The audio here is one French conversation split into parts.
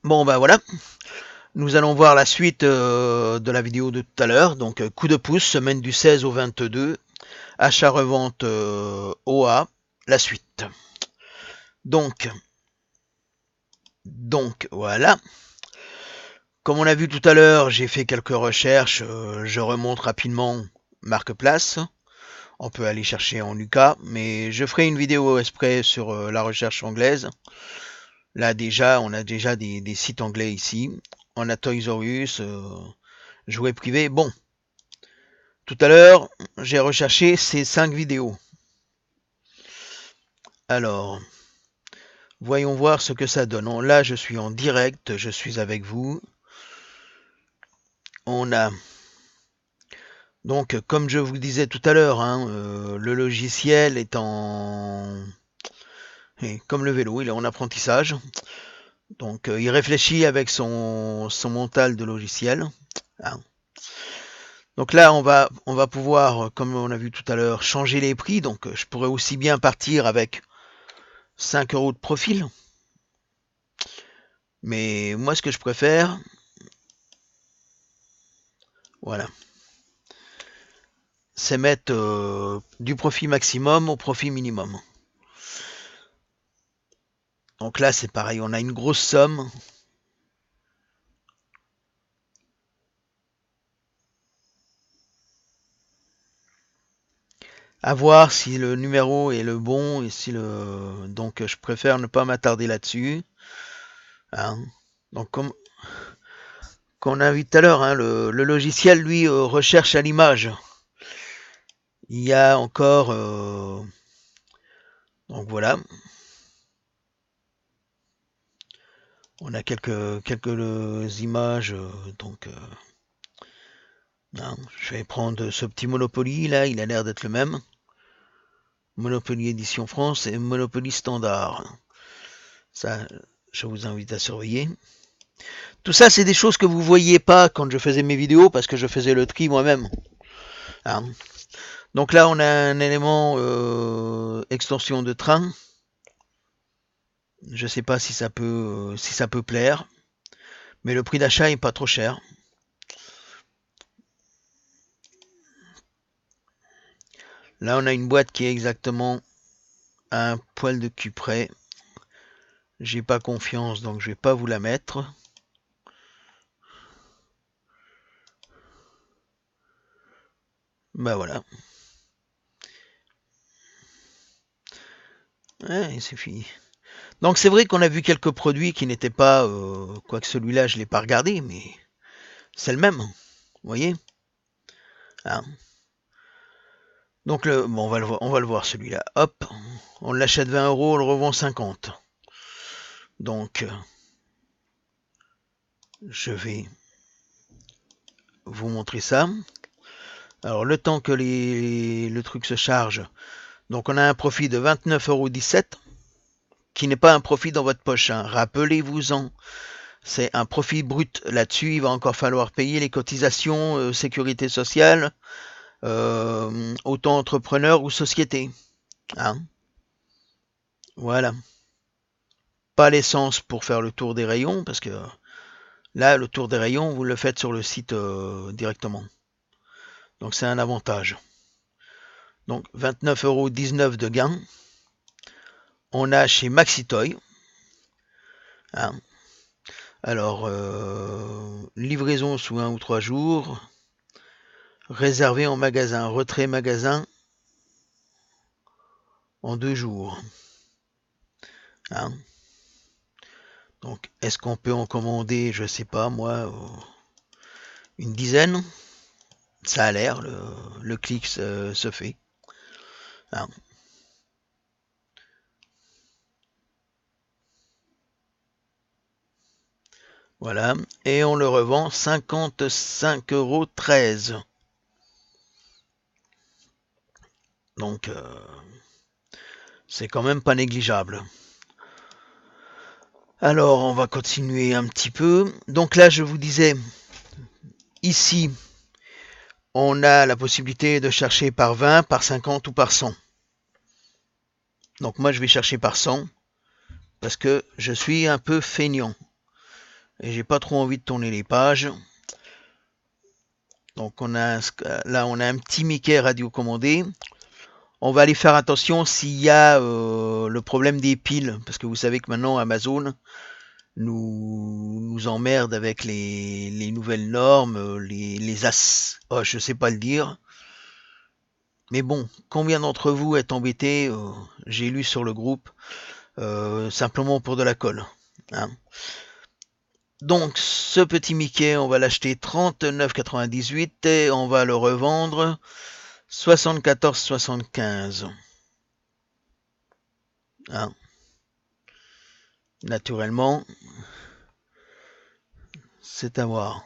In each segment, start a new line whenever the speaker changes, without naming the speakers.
Bon bah voilà, nous allons voir la suite de la vidéo de tout à l'heure. Donc coup de pouce, semaine du 16 au 22, achat-revente OA, la suite. Donc, voilà. Comme on a vu tout à l'heure, j'ai fait quelques recherches, je remonte rapidement Marketplace. On peut aller chercher en UK, mais je ferai une vidéo exprès sur la recherche anglaise. Là déjà, on a déjà des sites anglais ici. On a Toys R Us, jouets privés. Bon, tout à l'heure, j'ai recherché ces 5 vidéos. Alors, voyons voir ce que ça donne. Là, je suis en direct, je suis avec vous. On a donc, comme je vous disais tout à l'heure, hein, le logiciel est en... Et comme le vélo, il est en apprentissage. Donc, il réfléchit avec son mental de logiciel. Hein. Donc là, on va pouvoir, comme on a vu tout à l'heure, changer les prix. Donc, je pourrais aussi bien partir avec 5 euros de profil. Mais moi, ce que je préfère, voilà, c'est mettre du profit maximum au profit minimum. Donc là, c'est pareil, on a une grosse somme. À voir si le numéro est le bon et si le... Donc je préfère ne pas m'attarder là-dessus. Hein. Donc comme on a vu tout à l'heure, hein, le logiciel, lui, recherche à l'image. Il y a encore... donc voilà. On a quelques images. Donc, hein, je vais prendre ce petit Monopoly, là, il a l'air d'être le même. Monopoly Édition France et Monopoly Standard. Ça, je vous invite à surveiller. Tout ça, c'est des choses que vous voyiez pas quand je faisais mes vidéos parce que je faisais le tri moi-même. Hein. Donc là, on a un élément extension de train. Je sais pas si ça peut plaire, mais le prix d'achat est pas trop cher. Là, on a une boîte qui est exactement à un poil de cul près. J'ai pas confiance, donc je vais pas vous la mettre. Bah voilà. Ouais, c'est fini. Donc c'est vrai qu'on a vu quelques produits qui n'étaient pas, quoique celui-là je l'ai pas regardé, mais c'est le même, vous voyez. Hein. Donc bon, on va le voir celui-là. Hop, on l'achète 20 euros, on le revend 50. Donc je vais vous montrer ça. Alors le temps que le truc se charge, donc on a un profit de 29,17 euros, qui n'est pas un profit dans votre poche. Hein. Rappelez-vous-en. C'est un profit brut. Là-dessus, il va encore falloir payer les cotisations, sécurité sociale, auto-entrepreneur ou société. Hein. Voilà. Pas l'essence pour faire le tour des rayons, parce que là, le tour des rayons, vous le faites sur le site directement. Donc c'est un avantage. Donc 29,19 € de gain. On a chez Maxitoy. Hein. Alors, livraison sous 1 ou 3 jours. Réservé en magasin. Retrait magasin en 2 jours. Hein. Donc, est-ce qu'on peut en commander, je sais pas moi, une dizaine? Ça a l'air, le clic se fait. Hein. Voilà, et on le revend 55,13 €. Donc, c'est quand même pas négligeable. Alors, on va continuer un petit peu. Donc là, je vous disais, ici, on a la possibilité de chercher par 20, par 50 ou par 100. Donc moi, je vais chercher par 100 parce que je suis un peu feignant. et j'ai pas trop envie de tourner les pages. Donc là on a un petit Mickey radiocommandé. On va aller faire attention s'il y a le problème des piles, parce que vous savez que maintenant Amazon nous emmerde avec les nouvelles normes, les as. Oh, je sais pas le dire. Mais bon, combien d'entre vous êtes embêtés, j'ai lu sur le groupe, simplement pour de la colle, hein. Donc, ce petit Mickey, on va l'acheter 39,98 et on va le revendre 74,75. Hein. Naturellement, c'est à voir.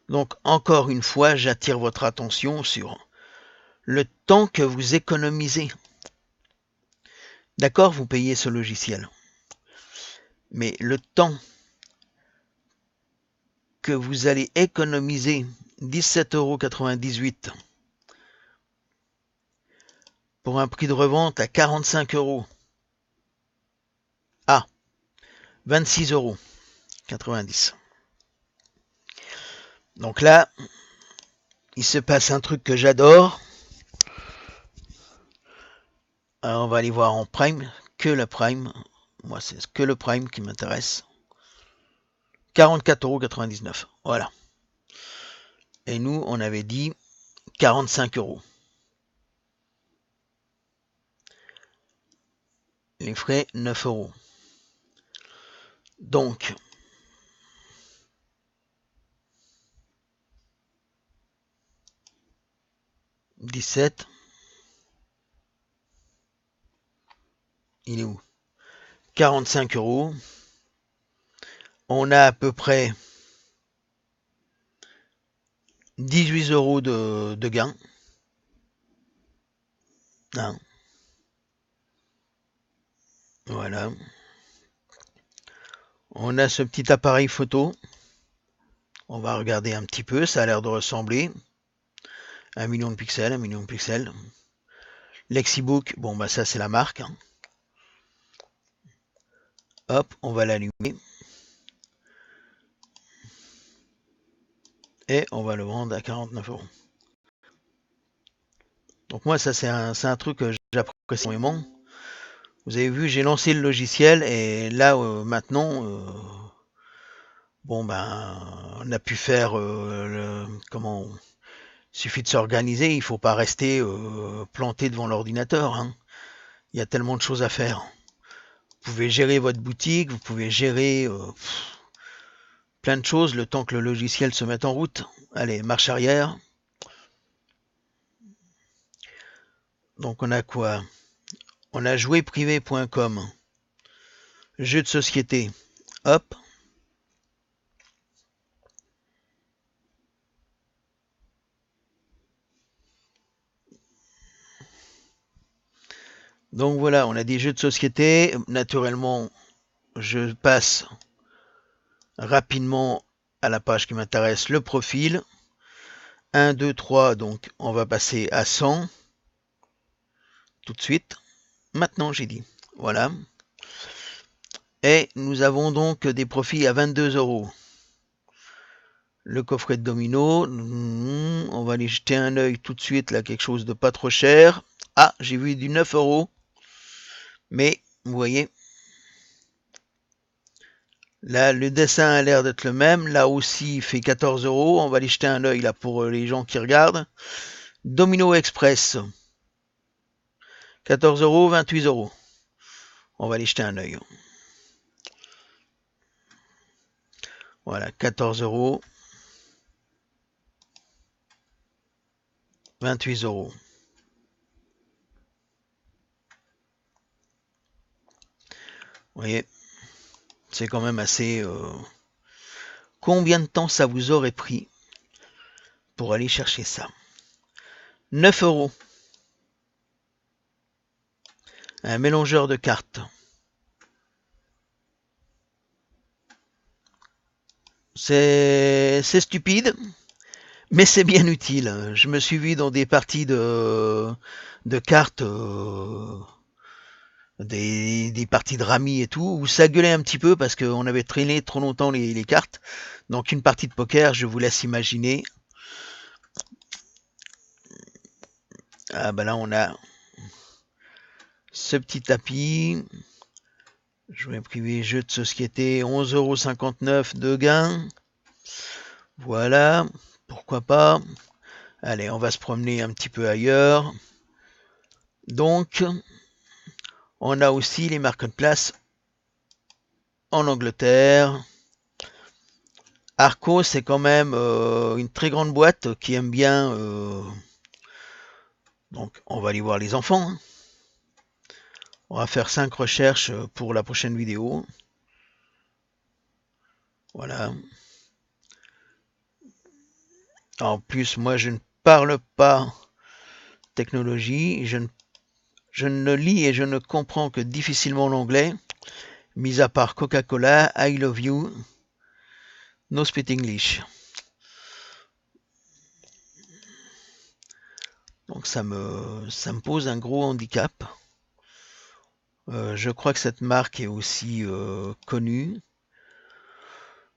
Donc, encore une fois, j'attire votre attention sur le temps que vous économisez. D'accord, vous payez ce logiciel. Mais le temps que vous allez économiser 17,98 € pour un prix de revente à 45 €. Ah, 26,90 €. Donc là, il se passe un truc que j'adore. Alors on va aller voir en Prime, que la Prime. Moi, c'est que le Prime qui m'intéresse. 44,99 €. Voilà. Et nous, on avait dit 45 €. Les frais, 9 €. Donc, « 17 ». Il est où? 45 €. On a à peu près 18 € de gain. Hein. Voilà. On a ce petit appareil photo. On va regarder un petit peu. Ça a l'air de ressembler. 1 million de pixels, 1 million de pixels. Lexibook, bon bah ça c'est la marque. Hein. Hop, on va l'allumer. Et on va le vendre à 49 €. Donc moi ça c'est un truc que j'apprécie énormément. Vous avez vu, j'ai lancé le logiciel et là maintenant, bon ben on a pu faire comment. Il suffit de s'organiser, il ne faut pas rester planté devant l'ordinateur. Hein. Il y a tellement de choses à faire. Vous pouvez gérer votre boutique, vous pouvez gérer plein de choses le temps que le logiciel se mette en route. Allez, marche arrière. Donc on a quoi? On a jouetprivé.com. Jeux de société. Hop. Donc voilà, on a des jeux de société. Naturellement, je passe rapidement à la page qui m'intéresse, le profil. 1, 2, 3, donc on va passer à 100. Tout de suite. Maintenant, j'ai dit. Voilà. Et nous avons donc des profits à 22 €. Le coffret de domino, on va aller jeter un œil tout de suite, là, quelque chose de pas trop cher. Ah, j'ai vu du 9 €. Mais, vous voyez, là, le dessin a l'air d'être le même. Là aussi, il fait 14 €. On va aller jeter un œil, là, pour les gens qui regardent. Domino Express. 14 €, 28 €. On va aller jeter un œil. Voilà, 14 €. 28 €. Vous voyez, c'est quand même assez... Combien de temps ça vous aurait pris pour aller chercher ça? 9 €. Un mélangeur de cartes. C'est stupide, mais c'est bien utile. Je me suis vu dans des parties de cartes des parties de rami et tout, où ça gueulait un petit peu parce qu'on avait traîné trop longtemps les cartes. Donc une partie de poker, je vous laisse imaginer. Ah bah là on a ce petit tapis. Jouer privé, jeu de société, 11,59 € de gain. Voilà, pourquoi pas. Allez, on va se promener un petit peu ailleurs. Donc, on a aussi les marketplaces en Angleterre. Arco, c'est quand même une très grande boîte qui aime bien. Donc, on va aller voir les enfants. Hein. On va faire 5 recherches pour la prochaine vidéo. Voilà. En plus, moi, je ne parle pas technologie. Je ne lis et je ne comprends que difficilement l'anglais. Mis à part Coca-Cola, I love you, no speak English. Donc ça me pose un gros handicap. Je crois que cette marque est aussi connue.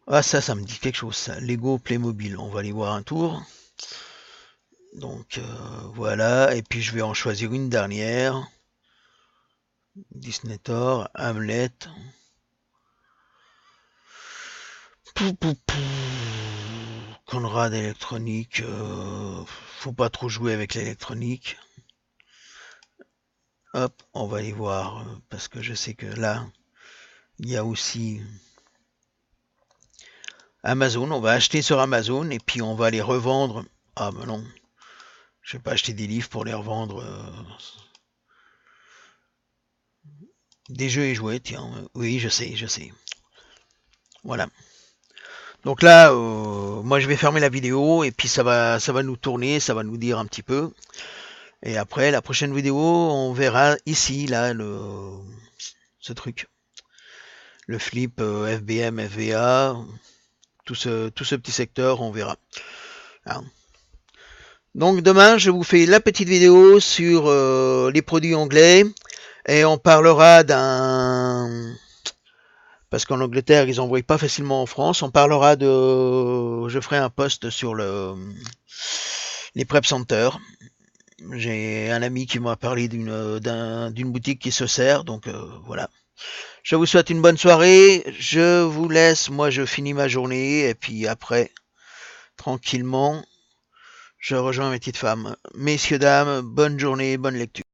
Ah ça me dit quelque chose ça. Lego Playmobil, on va aller voir un tour. Donc voilà, et puis je vais en choisir une dernière. Disney Thor, Hamlet. Conrad électronique, faut pas trop jouer avec l'électronique. Hop, on va aller voir, parce que je sais que là, il y a aussi Amazon. On va acheter sur Amazon et puis on va les revendre. Ah ben non, je vais pas acheter des livres pour les revendre. Des jeux et jouets, tiens. Oui, je sais. Voilà. Donc là, moi je vais fermer la vidéo et puis ça va nous tourner, ça va nous dire un petit peu. Et après, la prochaine vidéo, on verra ici, là, ce truc. Le flip FBM, FVA, tout ce petit secteur, on verra. Hein. Donc demain, je vous fais la petite vidéo sur les produits anglais et on parlera d'un... Parce qu'en Angleterre, ils n'envoient pas facilement en France. On parlera de... Je ferai un post sur les prep centers. J'ai un ami qui m'a parlé d'une boutique qui se sert, donc voilà. Je vous souhaite une bonne soirée, je vous laisse, moi je finis ma journée, et puis après, tranquillement, je rejoins mes petites femmes. Messieurs, dames, bonne journée, bonne lecture.